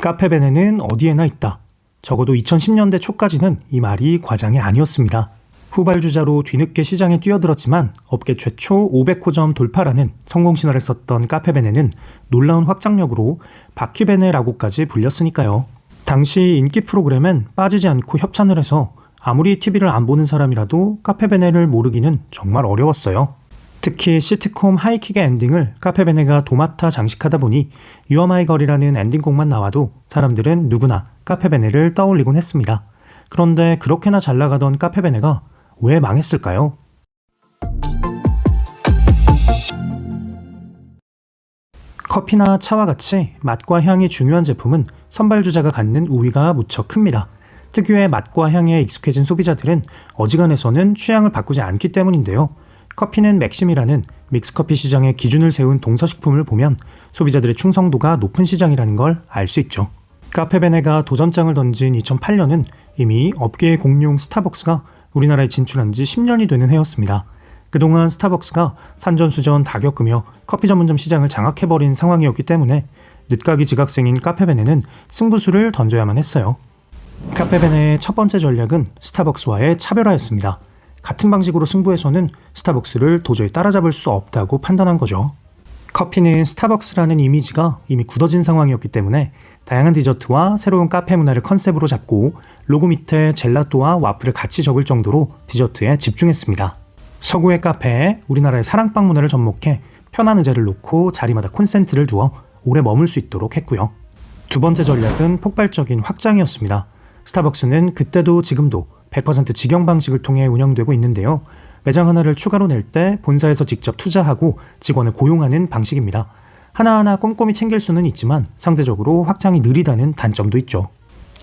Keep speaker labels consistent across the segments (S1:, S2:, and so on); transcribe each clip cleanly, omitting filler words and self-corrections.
S1: 카페베네는 어디에나 있다. 적어도 2010년대 초까지는 이 말이 과장이 아니었습니다. 후발주자로 뒤늦게 시장에 뛰어들었지만 업계 최초 500호점 돌파라는 성공 신화를 썼던 카페베네는 놀라운 확장력으로 바퀴베네라고까지 불렸으니까요. 당시 인기 프로그램엔 빠지지 않고 협찬을 해서 아무리 TV를 안 보는 사람이라도 카페베네를 모르기는 정말 어려웠어요. 특히 시트콤 하이킥의 엔딩을 카페베네가 도맡아 장식하다 보니 유어 마이 걸이라는 엔딩곡만 나와도 사람들은 누구나 카페베네를 떠올리곤 했습니다. 그런데 그렇게나 잘 나가던 카페베네가 왜 망했을까요? 커피나 차와 같이 맛과 향이 중요한 제품은 선발주자가 갖는 우위가 무척 큽니다. 특유의 맛과 향에 익숙해진 소비자들은 어지간해서는 취향을 바꾸지 않기 때문인데요. 커피는 맥심이라는 믹스커피 시장의 기준을 세운 동서식품을 보면 소비자들의 충성도가 높은 시장이라는 걸 알 수 있죠. 카페베네가 도전장을 던진 2008년은 이미 업계의 공룡 스타벅스가 우리나라에 진출한 지 10년이 되는 해였습니다. 그동안 스타벅스가 산전수전 다 겪으며 커피 전문점 시장을 장악해버린 상황이었기 때문에 늦가기 지각생인 카페베네는 승부수를 던져야만 했어요. 카페베네의 첫 번째 전략은 스타벅스와의 차별화였습니다. 같은 방식으로 승부해서는 스타벅스를 도저히 따라잡을 수 없다고 판단한 거죠. 커피는 스타벅스라는 이미지가 이미 굳어진 상황이었기 때문에 다양한 디저트와 새로운 카페 문화를 컨셉으로 잡고 로고 밑에 젤라또와 와플을 같이 적을 정도로 디저트에 집중했습니다. 서구의 카페에 우리나라의 사랑방 문화를 접목해 편한 의자를 놓고 자리마다 콘센트를 두어 오래 머물 수 있도록 했고요. 두 번째 전략은 폭발적인 확장이었습니다. 스타벅스는 그때도 지금도 100% 직영 방식을 통해 운영되고 있는데요. 매장 하나를 추가로 낼 때 본사에서 직접 투자하고 직원을 고용하는 방식입니다. 하나하나 꼼꼼히 챙길 수는 있지만 상대적으로 확장이 느리다는 단점도 있죠.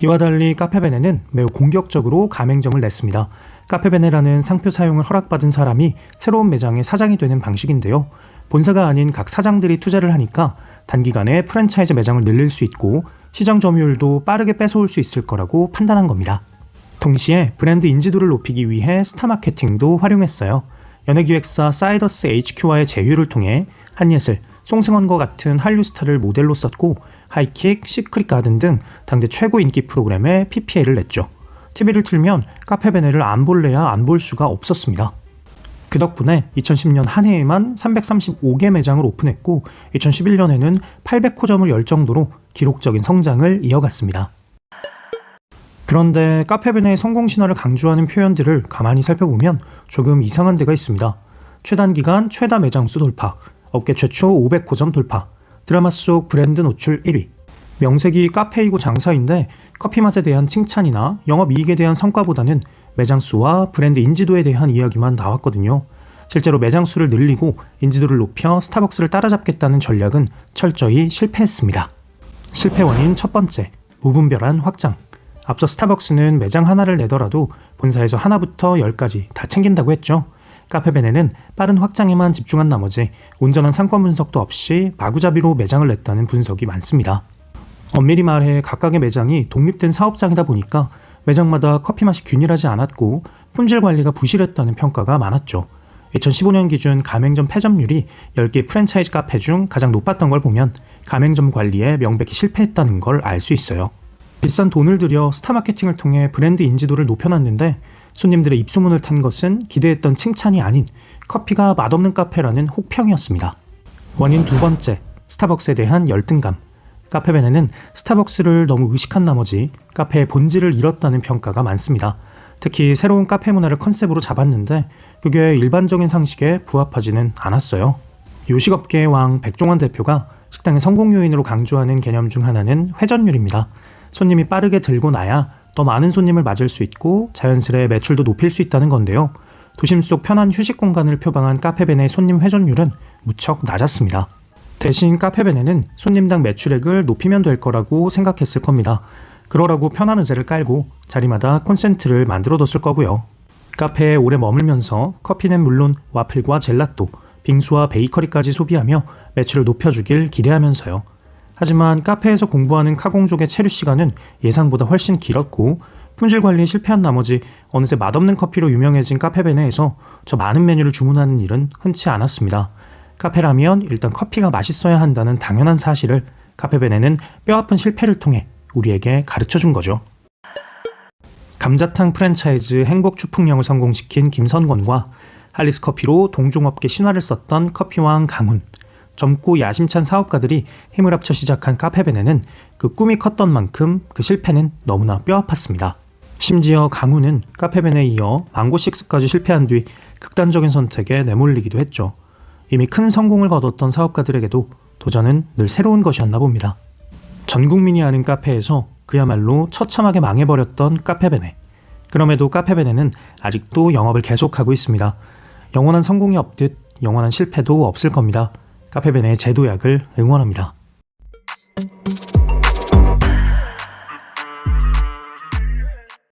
S1: 이와 달리 카페베네는 매우 공격적으로 가맹점을 냈습니다. 카페베네라는 상표 사용을 허락받은 사람이 새로운 매장의 사장이 되는 방식인데요. 본사가 아닌 각 사장들이 투자를 하니까 단기간에 프랜차이즈 매장을 늘릴 수 있고 시장 점유율도 빠르게 뺏어올 수 있을 거라고 판단한 겁니다. 동시에 브랜드 인지도를 높이기 위해 스타 마케팅도 활용했어요. 연예기획사 사이더스 HQ와의 제휴를 통해 한예슬, 송승헌과 같은 한류 스타를 모델로 썼고 하이킥, 시크릿 가든 등 당대 최고 인기 프로그램에 PPL을 냈죠. TV를 틀면 카페베네를 안 볼래야 안 볼 수가 없었습니다. 그 덕분에 2010년 한 해에만 335개 매장을 오픈했고 2011년에는 800호점을 열 정도로 기록적인 성장을 이어갔습니다. 그런데 카페베네의 성공 신화를 강조하는 표현들을 가만히 살펴보면 조금 이상한 데가 있습니다. 최단기간 최다 매장 수 돌파, 업계 최초 500호점 돌파, 드라마 속 브랜드 노출 1위. 명색이 카페이고 장사인데 커피 맛에 대한 칭찬이나 영업이익에 대한 성과보다는 매장 수와 브랜드 인지도에 대한 이야기만 나왔거든요. 실제로 매장 수를 늘리고 인지도를 높여 스타벅스를 따라잡겠다는 전략은 철저히 실패했습니다. 실패 원인 첫 번째, 무분별한 확장. 앞서 스타벅스는 매장 하나를 내더라도 본사에서 하나부터 10까지 다 챙긴다고 했죠. 카페베네는 빠른 확장에만 집중한 나머지 온전한 상권 분석도 없이 마구잡이로 매장을 냈다는 분석이 많습니다. 엄밀히 말해 각각의 매장이 독립된 사업장이다 보니까 매장마다 커피 맛이 균일하지 않았고 품질 관리가 부실했다는 평가가 많았죠. 2015년 기준 가맹점 폐점률이 10개 프랜차이즈 카페 중 가장 높았던 걸 보면 가맹점 관리에 명백히 실패했다는 걸 알 수 있어요. 비싼 돈을 들여 스타 마케팅을 통해 브랜드 인지도를 높여놨는데 손님들의 입소문을 탄 것은 기대했던 칭찬이 아닌 커피가 맛없는 카페라는 혹평이었습니다. 원인 두 번째, 스타벅스에 대한 열등감. 카페베네는 스타벅스를 너무 의식한 나머지 카페의 본질을 잃었다는 평가가 많습니다. 특히 새로운 카페 문화를 컨셉으로 잡았는데 그게 일반적인 상식에 부합하지는 않았어요. 요식업계의 왕 백종원 대표가 식당의 성공 요인으로 강조하는 개념 중 하나는 회전율입니다. 손님이 빠르게 들고 나야 더 많은 손님을 맞을 수 있고 자연스레 매출도 높일 수 있다는 건데요. 도심 속 편한 휴식 공간을 표방한 카페베네의 손님 회전율은 무척 낮았습니다. 대신 카페베네는 손님당 매출액을 높이면 될 거라고 생각했을 겁니다. 그러라고 편한 의자를 깔고 자리마다 콘센트를 만들어뒀을 거고요. 카페에 오래 머물면서 커피는 물론 와플과 젤라또, 빙수와 베이커리까지 소비하며 매출을 높여주길 기대하면서요. 하지만 카페에서 공부하는 카공족의 체류 시간은 예상보다 훨씬 길었고 품질 관리에 실패한 나머지 어느새 맛없는 커피로 유명해진 카페베네에서 저 많은 메뉴를 주문하는 일은 흔치 않았습니다. 카페라면 일단 커피가 맛있어야 한다는 당연한 사실을 카페베네는 뼈아픈 실패를 통해 우리에게 가르쳐준 거죠. 감자탕 프랜차이즈 행복추풍령을 성공시킨 김선권과 할리스 커피로 동종업계 신화를 썼던 커피왕 강훈, 젊고 야심찬 사업가들이 힘을 합쳐 시작한 카페베네는 그 꿈이 컸던 만큼 그 실패는 너무나 뼈아팠습니다. 심지어 강훈은 카페베네에 이어 망고식스까지 실패한 뒤 극단적인 선택에 내몰리기도 했죠. 이미 큰 성공을 거뒀던 사업가들에게도 도전은 늘 새로운 것이었나 봅니다. 전 국민이 아는 카페에서 그야말로 처참하게 망해버렸던 카페베네. 그럼에도 카페베네는 아직도 영업을 계속하고 있습니다. 영원한 성공이 없듯 영원한 실패도 없을 겁니다. 카페베네의 재도약을 응원합니다.